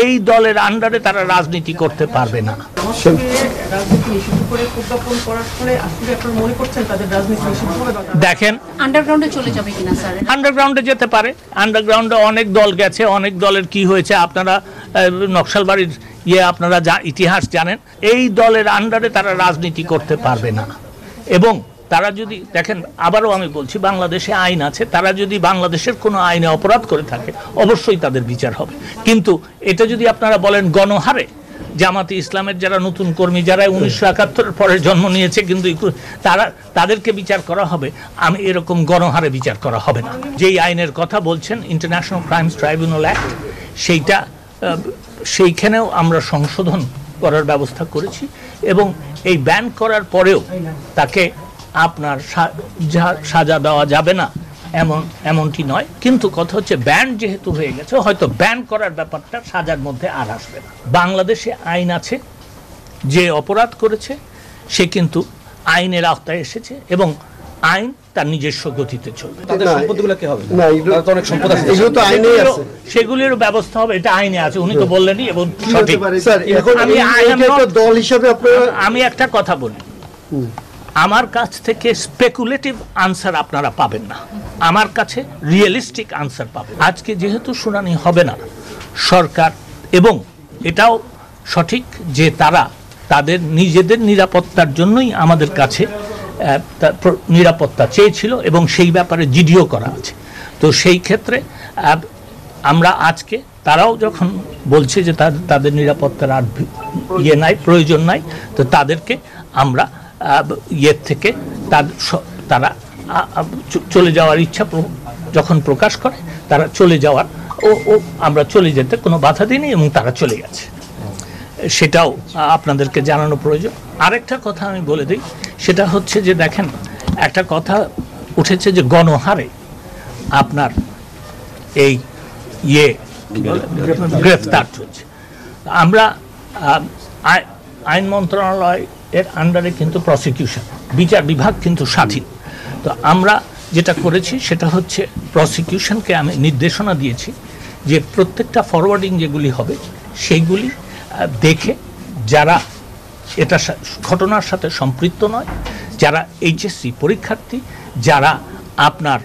এই দলের আন্ডারে তারা রাজনীতি করতে পারবে না। দেখেন আন্ডারগ্রাউন্ডে চলে যাবে কিনা স্যার? আন্ডারগ্রাউন্ডে যেতে পারে। আন্ডারগ্রাউন্ডে অনেক দল গেছে, অনেক দলের কি হয়েছে আপনারা নকশালবাড়ির আপনারা যা ইতিহাস জানেন। এই দলের আন্ডারে তারা রাজনীতি করতে পারবে না। এবং তারা যদি দেখেন, আবারও আমি বলছি, বাংলাদেশে আইন আছে, তারা যদি বাংলাদেশের কোনো আইনে অপরাধ করে থাকে অবশ্যই তাদের বিচার হবে। কিন্তু এটা যদি আপনারা বলেন গণহারে, জামাতে ইসলামের যারা নতুন কর্মী, যারা 1971-এর পরে জন্ম নিয়েছে, কিন্তু তাদেরকে বিচার করা হবে, আমি এরকম গণহারে বিচার করা হবে না। যেই আইনের কথা বলছেন, ইন্টারন্যাশনাল ক্রাইমস ট্রাইব্যুনাল অ্যাক্ট, সেইখানেও আমরা সংশোধন করার ব্যবস্থা করেছি। এবং এই ব্যান করার পরেও তাকে আপনার সাজা দেওয়া যাবে না এমনটি নয়। কিন্তু কথা হচ্ছে, ব্যান যেহেতু হয়ে গেছে, হয়তো ব্যান করার ব্যাপারটা সাজার মধ্যে আর আসবে না। বাংলাদেশে আইন আছে, যে অপরাধ করেছে সে কিন্তু আইনের আওতায় এসেছে এবং আইন তার নিজস্ব গতিতে চলবে। সেগুলির ব্যবস্থা হবে, এটা আইনে আছে, উনি তো বললেনই। এবং আমি একটা কথা বলি, আমার কাছ থেকে স্পেকুলেটিভ আনসার আপনারা পাবেন না, আমার কাছে রিয়েলিস্টিক আনসার পাবেন। আজকে যেহেতু শুনানি হবে না, সরকার, এবং এটাও সঠিক যে তারা তাদের নিজেদের নিরাপত্তার জন্যই আমাদের কাছে নিরাপত্তা চেয়েছিল এবং সেই ব্যাপারে জিডিও করা আছে। তো সেই ক্ষেত্রে আমরা আজকে, তারাও যখন বলছে যে তাদের নিরাপত্তার আর নাই, প্রয়োজন নাই, তো তাদেরকে আমরা থেকে তারা চলে যাওয়ার ইচ্ছা যখন প্রকাশ করে, তারা চলে যাওয়ার আমরা চলে যেতে কোনো বাধা দিইনি এবং তারা চলে গেছে, সেটাও আপনাদেরকে জানানো প্রয়োজন। আরেকটা কথা আমি বলে দিই, সেটা হচ্ছে যে দেখেন, একটা কথা উঠেছে যে গণহারে আপনার এই গ্রেফতার চলছে। আমরা আইন মন্ত্রণালয় এর আন্ডারে কিন্তু প্রসিকিউশন, বিচার বিভাগ কিন্তু স্বাধীন। তো আমরা যেটা করেছি সেটা হচ্ছে, প্রসিকিউশনকে আমি নির্দেশনা দিয়েছি যে প্রত্যেকটা ফরওয়ার্ডিং যেগুলি হবে সেইগুলি দেখে, যারা এটা ঘটনার সাথে সম্পৃক্ত নয়, যারা এইচএসসি পরীক্ষার্থী, যারা আপনার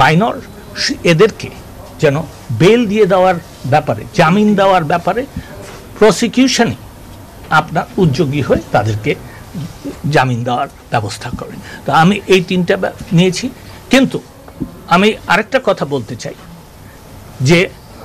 মাইনর, এদেরকে যেন বেল দিয়ে দেওয়ার ব্যাপারে, জামিন দেওয়ার ব্যাপারে প্রসিকিউশনই আপনার উদ্যোগী হয়ে তাদেরকে জামিন দেওয়ার ব্যবস্থা করে। তো আমি এই তিনটা নিয়েছি। কিন্তু আমি আরেকটা কথা বলতে চাই যে